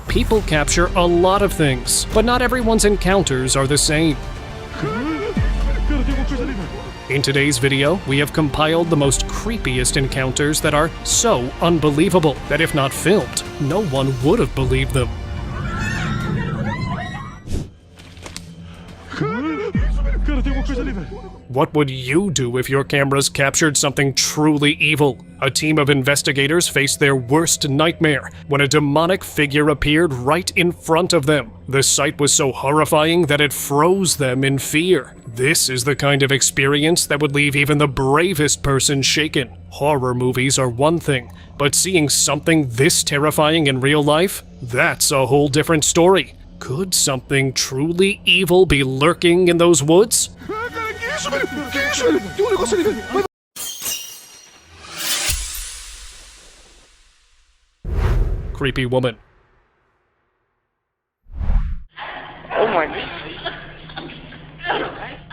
People capture a lot of things, but not everyone's encounters are the same. In today's video, we have compiled the most creepiest encounters that are so unbelievable that if not filmed, no one would have believed them. What would you do if your cameras captured something truly evil? A team of investigators faced their worst nightmare when a demonic figure appeared right in front of them. The sight was so horrifying that it froze them in fear. This is the kind of experience that would leave even the bravest person shaken. Horror movies are one thing, but seeing something this terrifying in real life? That's a whole different story. Could something truly evil be lurking in those woods? Creepy woman. Oh my God.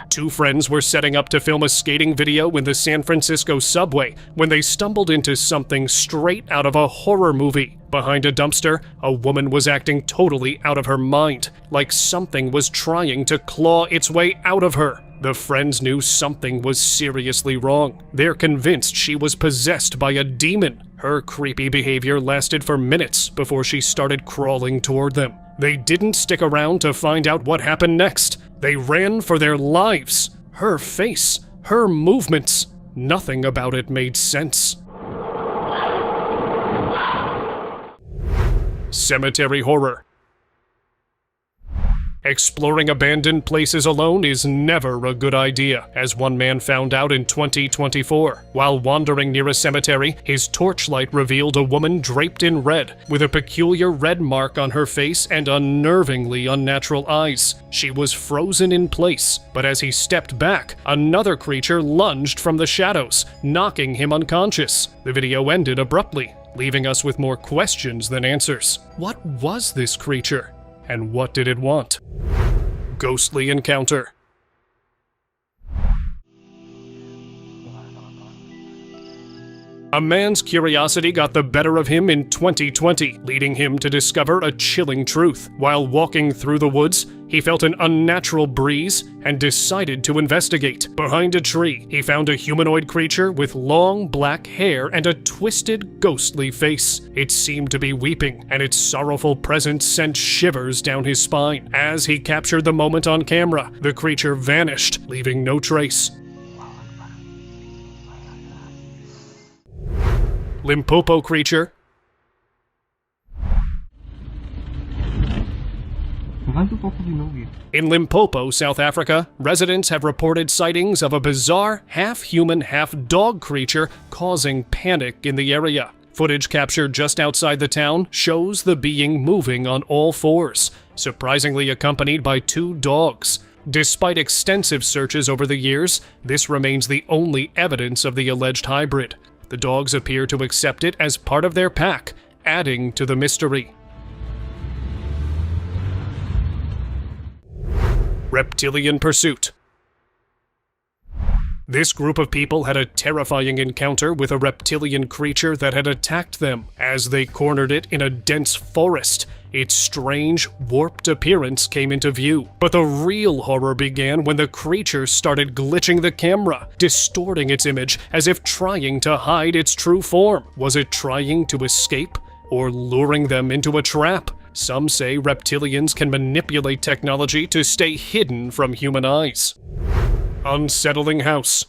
Two friends were setting up to film a skating video in the San Francisco subway when they stumbled into something straight out of a horror movie. Behind a dumpster, a woman was acting totally out of her mind, like something was trying to claw its way out of her. The friends knew something was seriously wrong. They're convinced she was possessed by a demon. Her creepy behavior lasted for minutes before she started crawling toward them. They didn't stick around to find out what happened next. They ran for their lives. Her face, her movements, nothing about it made sense. Cemetery horror. Exploring abandoned places alone is never a good idea, as one man found out in 2024. While wandering near a cemetery, his torchlight revealed a woman draped in red, with a peculiar red mark on her face and unnervingly unnatural eyes. She was frozen in place, but as he stepped back, another creature lunged from the shadows, knocking him unconscious. The video ended abruptly, leaving us with more questions than answers. What was this creature? And what did it want? Ghostly encounter. A man's curiosity got the better of him in 2020, leading him to discover a chilling truth. While walking through the woods, he felt an unnatural breeze and decided to investigate. Behind a tree, he found a humanoid creature with long black hair and a twisted, ghostly face. It seemed to be weeping, and its sorrowful presence sent shivers down his spine. As he captured the moment on camera, the creature vanished, leaving no trace. Limpopo creature. In Limpopo, South Africa, residents have reported sightings of a bizarre half-human, half-dog creature causing panic in the area. Footage captured just outside the town shows the being moving on all fours, surprisingly accompanied by two dogs. Despite extensive searches over the years, this remains the only evidence of the alleged hybrid. The dogs appear to accept it as part of their pack, adding to the mystery. Reptilian pursuit. This group of people had a terrifying encounter with a reptilian creature that had attacked them. As they cornered it in a dense forest, its strange, warped appearance came into view. But the real horror began when the creature started glitching the camera, distorting its image as if trying to hide its true form. Was it trying to escape, or luring them into a trap? Some say reptilians can manipulate technology to stay hidden from human eyes. Unsettling house.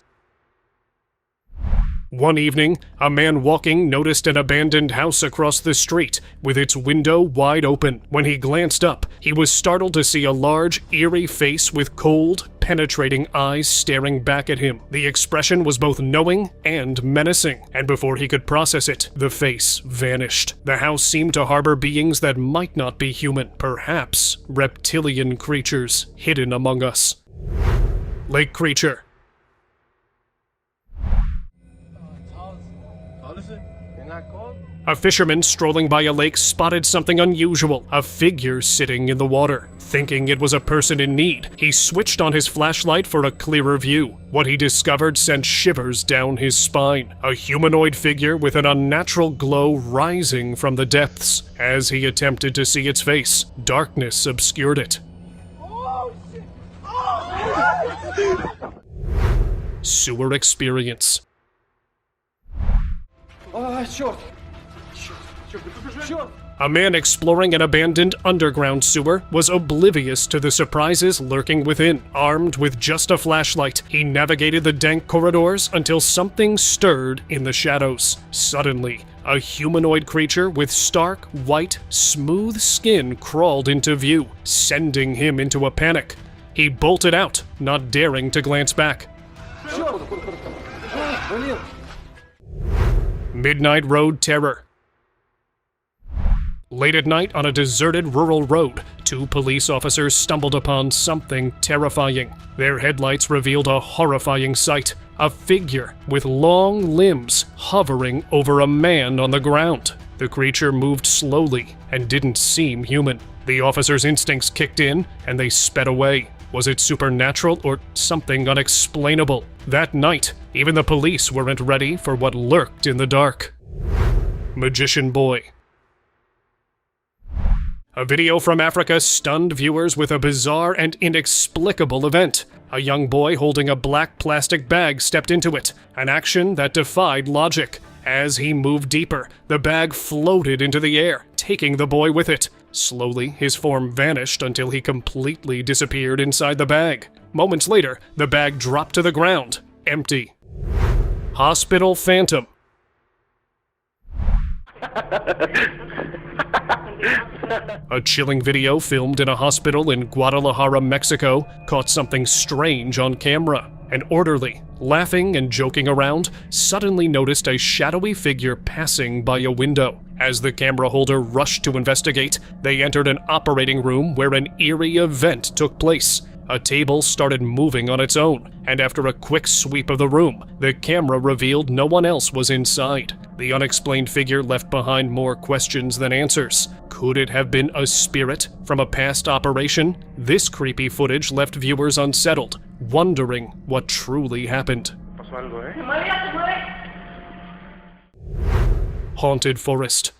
One evening, a man walking noticed an abandoned house across the street, with its window wide open. When he glanced up, he was startled to see a large, eerie face with cold, penetrating eyes staring back at him. The expression was both knowing and menacing, and before he could process it, the face vanished. The house seemed to harbor beings that might not be human, perhaps reptilian creatures hidden among us. Lake creature. You're not cold? A fisherman strolling by a lake spotted something unusual, a figure sitting in the water. Thinking it was a person in need, he switched on his flashlight for a clearer view. What he discovered sent shivers down his spine. A humanoid figure with an unnatural glow rising from the depths. As he attempted to see its face, darkness obscured it. Oh, shit. Oh. Sewer experience. Черт! A man exploring an abandoned underground sewer was oblivious to the surprises lurking within. Armed with just a flashlight, he navigated the dank corridors until something stirred in the shadows. Suddenly, a humanoid creature with stark, white, smooth skin crawled into view, sending him into a panic. He bolted out, not daring to glance back. Midnight Road Terror. Late at night on a deserted rural road, two police officers stumbled upon something terrifying. Their headlights revealed a horrifying sight, a figure with long limbs hovering over a man on the ground. The creature moved slowly and didn't seem human. The officers' instincts kicked in and they sped away. Was it supernatural or something unexplainable? That night, even the police weren't ready for what lurked in the dark. Magician Boy. A video from Africa stunned viewers with a bizarre and inexplicable event. A young boy holding a black plastic bag stepped into it, an action that defied logic. As he moved deeper, the bag floated into the air, taking the boy with it. Slowly, his form vanished until he completely disappeared inside the bag. Moments later, the bag dropped to the ground, empty. Hospital Phantom. A chilling video filmed in a hospital in Guadalajara, Mexico, caught something strange on camera. An orderly, laughing and joking around, suddenly noticed a shadowy figure passing by a window. As the camera holder rushed to investigate, they entered an operating room where an eerie event took place. A table started moving on its own, and after a quick sweep of the room, the camera revealed no one else was inside. The unexplained figure left behind more questions than answers. Could it have been a spirit from a past operation? This creepy footage left viewers unsettled, wondering what truly happened. Haunted Forest.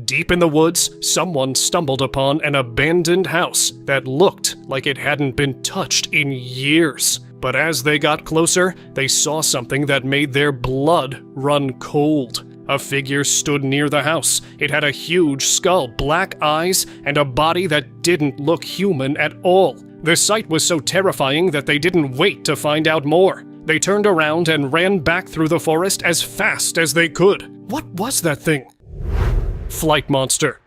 Deep in the woods, someone stumbled upon an abandoned house that looked like it hadn't been touched in years. But as they got closer, they saw something that made their blood run cold. A figure stood near the house. It had a huge skull, black eyes, and a body that didn't look human at all. The sight was so terrifying that they didn't wait to find out more. They turned around and ran back through the forest as fast as they could. What was that thing? Flight Monster.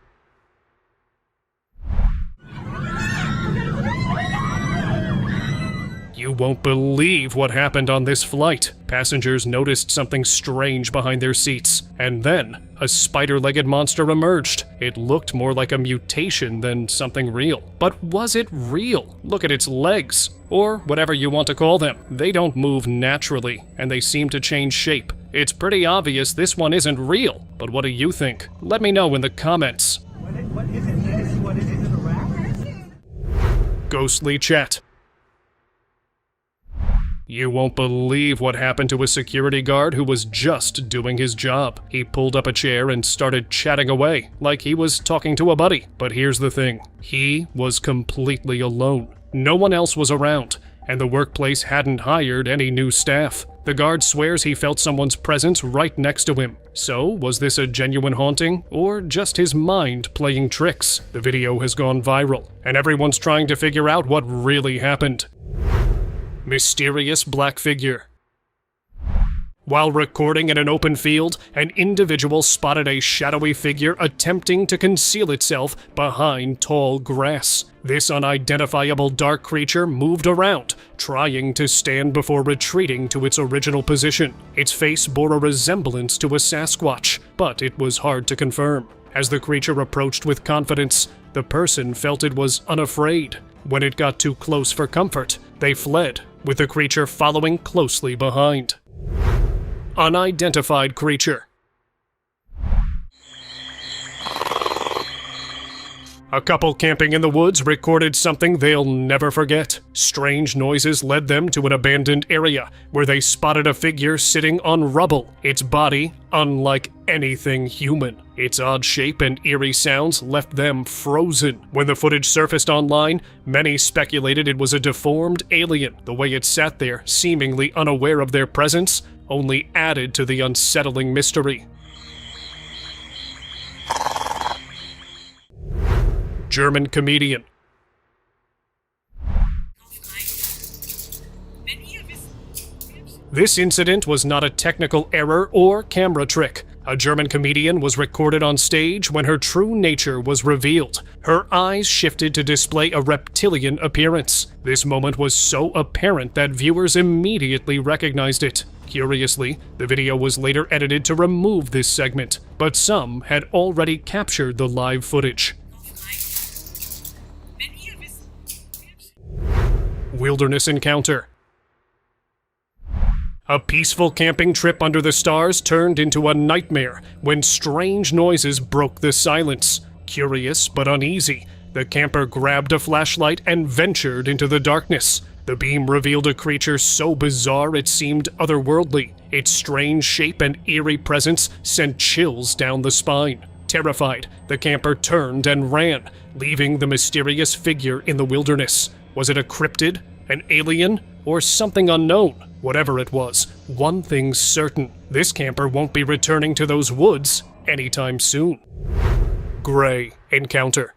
You won't believe what happened on this flight. Passengers noticed something strange behind their seats, and then a spider-legged monster emerged. It looked more like a mutation than something real. But was it real? Look at its legs, or whatever you want to call them. They don't move naturally, and they seem to change shape. It's pretty obvious this one isn't real, but what do you think? Let me know in the comments. What is it? What is it? Is it a rat? Ghostly Chat. You won't believe what happened to a security guard who was just doing his job. He pulled up a chair and started chatting away, like he was talking to a buddy. But here's the thing, he was completely alone. No one else was around, and the workplace hadn't hired any new staff. The guard swears he felt someone's presence right next to him. So, was this a genuine haunting, or just his mind playing tricks? The video has gone viral, and everyone's trying to figure out what really happened. Mysterious Black Figure. While recording in an open field, an individual spotted a shadowy figure attempting to conceal itself behind tall grass. This unidentifiable dark creature moved around, trying to stand before retreating to its original position. Its face bore a resemblance to a Sasquatch, but it was hard to confirm. As the creature approached with confidence, the person felt it was unafraid. When it got too close for comfort, they fled, with the creature following closely behind. Unidentified creature. A couple camping in the woods recorded something they'll never forget. Strange noises led them to an abandoned area where they spotted a figure sitting on rubble, its body unlike anything human. Its odd shape and eerie sounds left them frozen. When the footage surfaced online, many speculated it was a deformed alien. The way it sat there, seemingly unaware of their presence, only added to the unsettling mystery. German comedian. This incident was not a technical error or camera trick. A German comedian was recorded on stage when her true nature was revealed. Her eyes shifted to display a reptilian appearance. This moment was so apparent that viewers immediately recognized it. Curiously, the video was later edited to remove this segment, but some had already captured the live footage. Wilderness encounter. A peaceful camping trip under the stars turned into a nightmare when strange noises broke the silence. Curious but uneasy, the camper grabbed a flashlight and ventured into the darkness. The beam revealed a creature so bizarre it seemed otherworldly. Its strange shape and eerie presence sent chills down the spine. Terrified, the camper turned and ran, leaving the mysterious figure in the wilderness. Was it a cryptid, an alien, or something unknown? Whatever it was, one thing's certain: this camper won't be returning to those woods anytime soon. Gray encounter.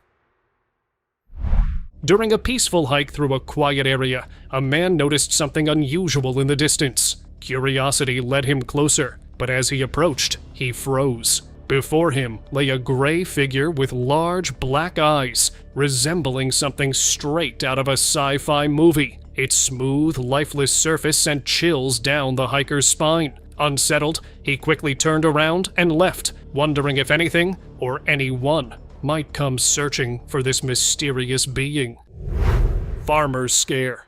During a peaceful hike through a quiet area, a man noticed something unusual in the distance. Curiosity led him closer, but as he approached, he froze. Before him lay a gray figure with large black eyes, resembling something straight out of a sci-fi movie. Its smooth, lifeless surface sent chills down the hiker's spine. Unsettled, he quickly turned around and left, wondering if anything or anyone might come searching for this mysterious being. Farmer's scare.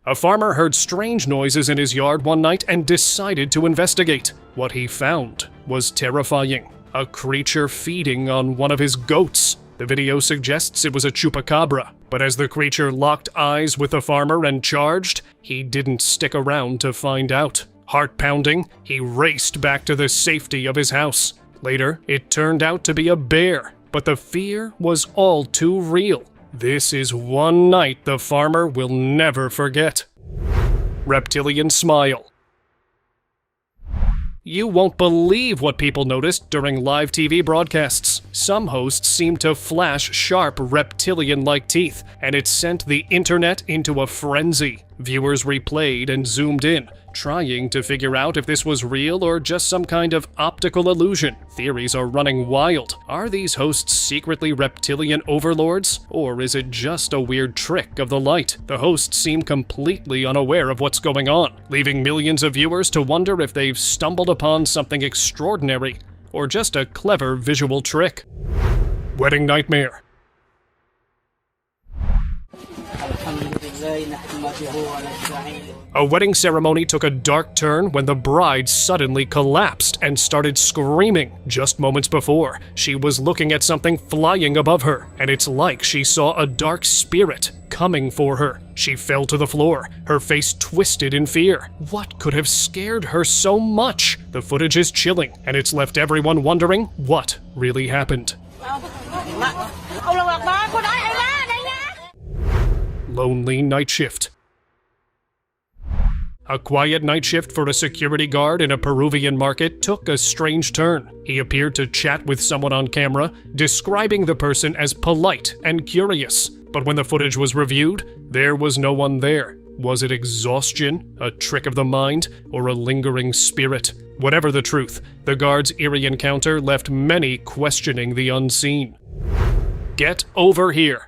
A farmer heard strange noises in his yard one night and decided to investigate. What he found was terrifying: a creature feeding on one of his goats. The video suggests it was a chupacabra, but as the creature locked eyes with the farmer and charged, he didn't stick around to find out. Heart pounding, he raced back to the safety of his house. Later, it turned out to be a bear, but the fear was all too real. This is one night the farmer will never forget. Reptilian smile. You won't believe what people noticed during live TV broadcasts. Some hosts seemed to flash sharp reptilian-like teeth, and it sent the internet into a frenzy. Viewers replayed and zoomed in, trying to figure out if this was real or just some kind of optical illusion. Theories are running wild. Are these hosts secretly reptilian overlords, or is it just a weird trick of the light? The hosts seem completely unaware of what's going on, leaving millions of viewers to wonder if they've stumbled upon something extraordinary or just a clever visual trick. Wedding nightmare. A wedding ceremony took a dark turn when the bride suddenly collapsed and started screaming. Just moments before, she was looking at something flying above her, and it's like she saw a dark spirit coming for her. She fell to the floor, her face twisted in fear. What could have scared her so much? The footage is chilling, and it's left everyone wondering what really happened. Lonely night shift. A quiet night shift for a security guard in a Peruvian market took a strange turn. He appeared to chat with someone on camera, describing the person as polite and curious. But when the footage was reviewed, there was no one there. Was it exhaustion, a trick of the mind, or a lingering spirit? Whatever the truth, the guard's eerie encounter left many questioning the unseen. Get over here.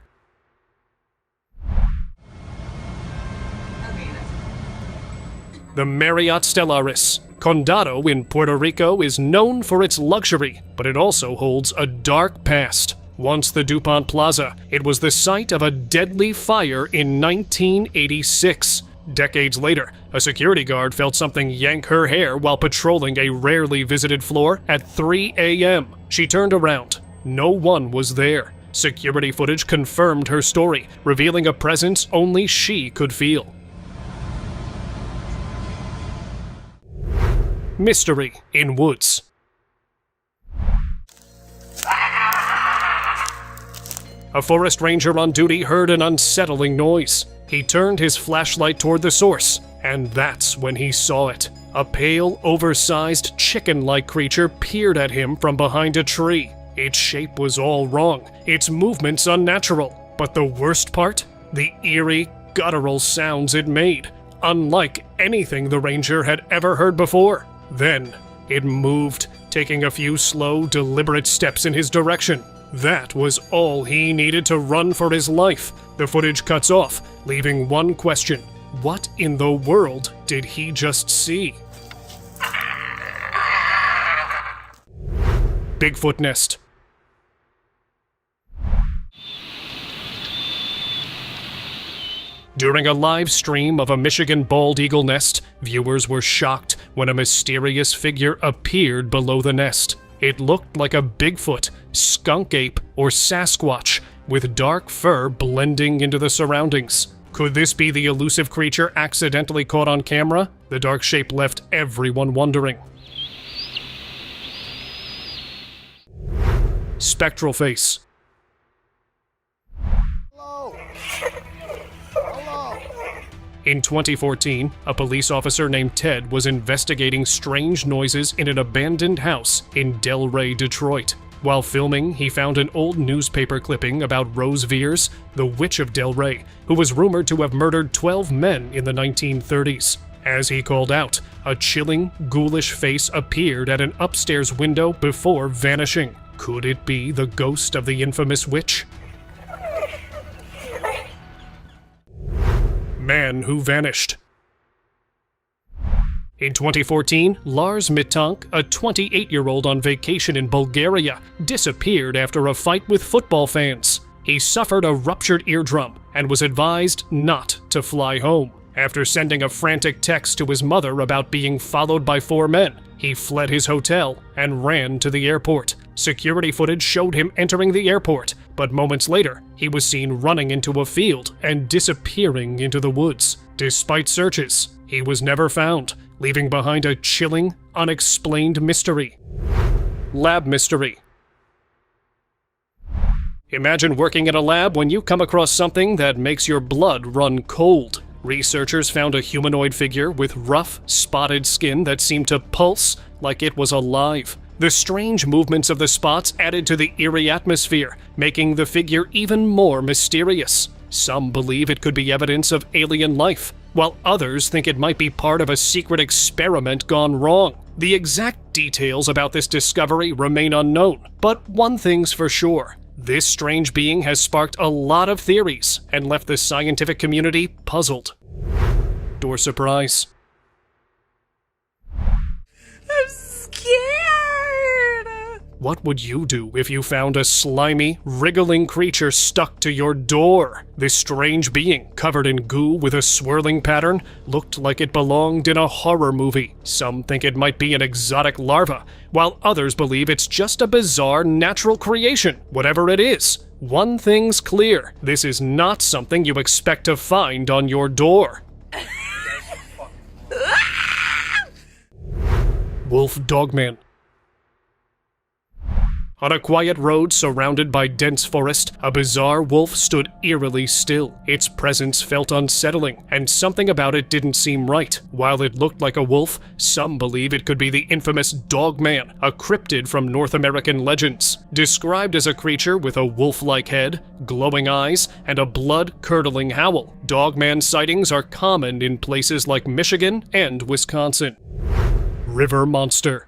The Marriott Stellaris. Condado in Puerto Rico is known for its luxury, but it also holds a dark past. Once the DuPont Plaza, it was the site of a deadly fire in 1986. Decades later, a security guard felt something yank her hair while patrolling a rarely visited floor at 3 a.m. She turned around, no one was there. Security footage confirmed her story, revealing a presence only she could feel. Mystery in woods. A forest ranger on duty heard an unsettling noise. He turned his flashlight toward the source, and that's when he saw it. A pale, oversized, chicken-like creature peered at him from behind a tree. Its shape was all wrong, its movements unnatural. But the worst part? The eerie, guttural sounds it made, unlike anything the ranger had ever heard before. Then, it moved, taking a few slow, deliberate steps in his direction. That was all he needed to run for his life. The footage cuts off, leaving one question. What in the world did he just see? Bigfoot nest. During a live stream of a Michigan bald eagle nest, viewers were shocked when a mysterious figure appeared below the nest. It looked like a Bigfoot, skunk ape, or Sasquatch, with dark fur blending into the surroundings. Could this be the elusive creature accidentally caught on camera? The dark shape left everyone wondering. Spectral face. In 2014, a police officer named Ted was investigating strange noises in an abandoned house in Delray, Detroit. While filming, he found an old newspaper clipping about Rose Veers, the Witch of Delray, who was rumored to have murdered 12 men in the 1930s. As he called out, a chilling, ghoulish face appeared at an upstairs window before vanishing. Could it be the ghost of the infamous witch? Man who vanished. In 2014, Lars Mitank, a 28-year-old on vacation in Bulgaria, disappeared after a fight with football fans. He suffered a ruptured eardrum and was advised not to fly home. After sending a frantic text to his mother about being followed by 4 men, he fled his hotel and ran to the airport. Security footage showed him entering the airport, but moments later, he was seen running into a field and disappearing into the woods. Despite searches, he was never found, leaving behind a chilling, unexplained mystery. Lab mystery. Imagine working in a lab when you come across something that makes your blood run cold. Researchers found a humanoid figure with rough, spotted skin that seemed to pulse like it was alive. The strange movements of the spots added to the eerie atmosphere, making the figure even more mysterious. Some believe it could be evidence of alien life, while others think it might be part of a secret experiment gone wrong. The exact details about this discovery remain unknown, but one thing's for sure. This strange being has sparked a lot of theories and left the scientific community puzzled. Door surprise. I'm scared. What would you do if you found a slimy, wriggling creature stuck to your door? This strange being, covered in goo with a swirling pattern, looked like it belonged in a horror movie. Some think it might be an exotic larva, while others believe it's just a bizarre natural creation. Whatever it is, one thing's clear: this is not something you expect to find on your door. Wolf Dogman. On a quiet road surrounded by dense forest, a bizarre wolf stood eerily still. Its presence felt unsettling, and something about it didn't seem right. While it looked like a wolf, some believe it could be the infamous Dogman, a cryptid from North American legends. Described as a creature with a wolf-like head, glowing eyes, and a blood-curdling howl, Dogman sightings are common in places like Michigan and Wisconsin. River monster.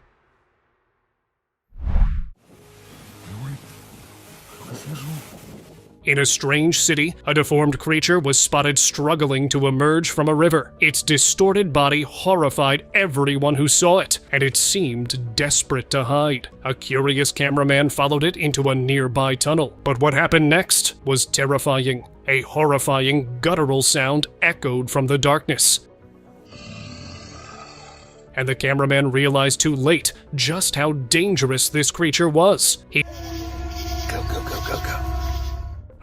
In a strange city, a deformed creature was spotted struggling to emerge from a river. Its distorted body horrified everyone who saw it, and it seemed desperate to hide. A curious cameraman followed it into a nearby tunnel. But what happened next was terrifying. A horrifying, guttural sound echoed from the darkness. And the cameraman realized too late just how dangerous this creature was. Go, go, go, go, go.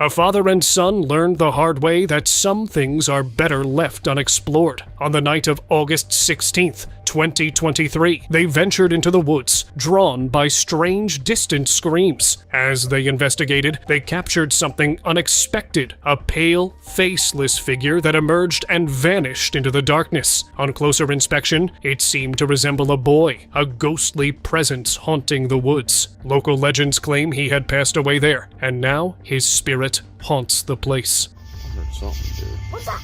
A father and son learned the hard way that some things are better left unexplored. On the night of August 16th, 2023, they ventured into the woods, drawn by strange, distant screams. As they investigated, they captured something unexpected, a pale, faceless figure that emerged and vanished into the darkness. On closer inspection, it seemed to resemble a boy, a ghostly presence haunting the woods. Local legends claim he had passed away there, and now his spirit haunts the place. I heard something, dude. What's that?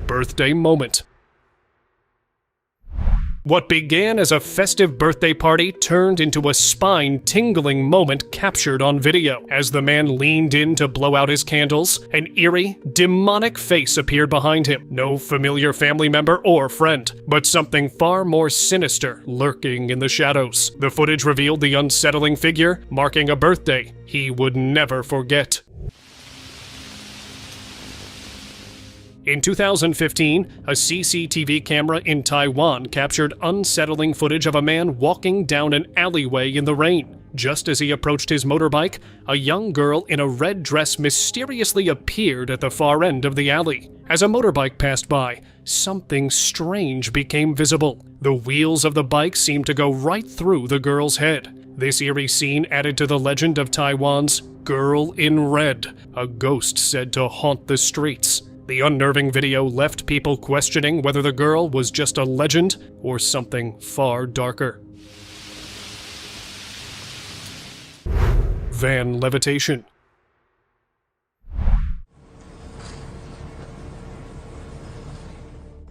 Birthday moment. What began as a festive birthday party turned into a spine-tingling moment captured on video. As the man leaned in to blow out his candles, an eerie, demonic face appeared behind him. No familiar family member or friend, but something far more sinister lurking in the shadows. The footage revealed the unsettling figure marking a birthday he would never forget. In 2015, a CCTV camera in Taiwan captured unsettling footage of a man walking down an alleyway in the rain. Just as he approached his motorbike, a young girl in a red dress mysteriously appeared at the far end of the alley. As a motorbike passed by, something strange became visible. The wheels of the bike seemed to go right through the girl's head. This eerie scene added to the legend of Taiwan's Girl in Red, a ghost said to haunt the streets. The unnerving video left people questioning whether the girl was just a legend or something far darker. Van levitation.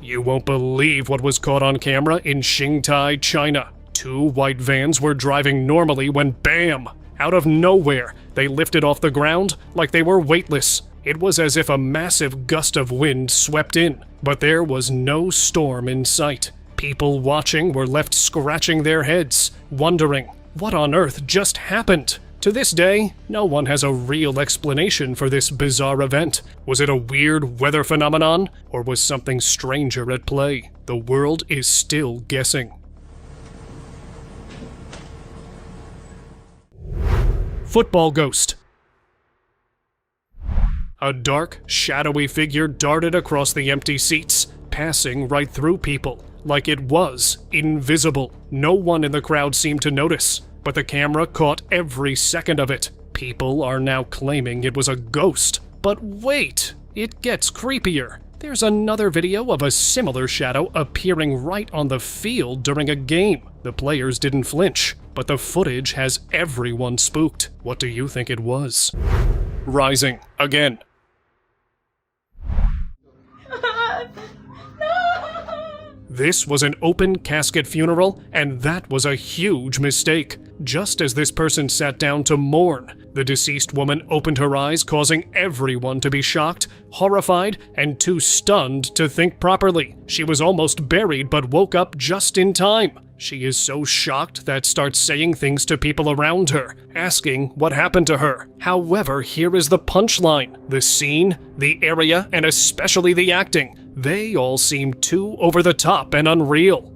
You won't believe what was caught on camera in Qingdao, China. Two white vans were driving normally when bam! Out of nowhere, they lifted off the ground like they were weightless. It was as if a massive gust of wind swept in, but there was no storm in sight. People watching were left scratching their heads, wondering, what on earth just happened? To this day, no one has a real explanation for this bizarre event. Was it a weird weather phenomenon, or was something stranger at play? The world is still guessing. Football ghost. A dark, shadowy figure darted across the empty seats, passing right through people, like it was invisible. No one in the crowd seemed to notice, but the camera caught every second of it. People are now claiming it was a ghost. But wait, it gets creepier. There's another video of a similar shadow appearing right on the field during a game. The players didn't flinch, but the footage has everyone spooked. What do you think it was? Rising again. This was an open casket funeral, and that was a huge mistake. Just as this person sat down to mourn, the deceased woman opened her eyes, causing everyone to be shocked, horrified, and too stunned to think properly. She was almost buried but woke up just in time. She is so shocked that starts saying things to people around her, asking what happened to her. However, here is the punchline. The scene, the area, and especially the acting, they all seem too over the top and unreal.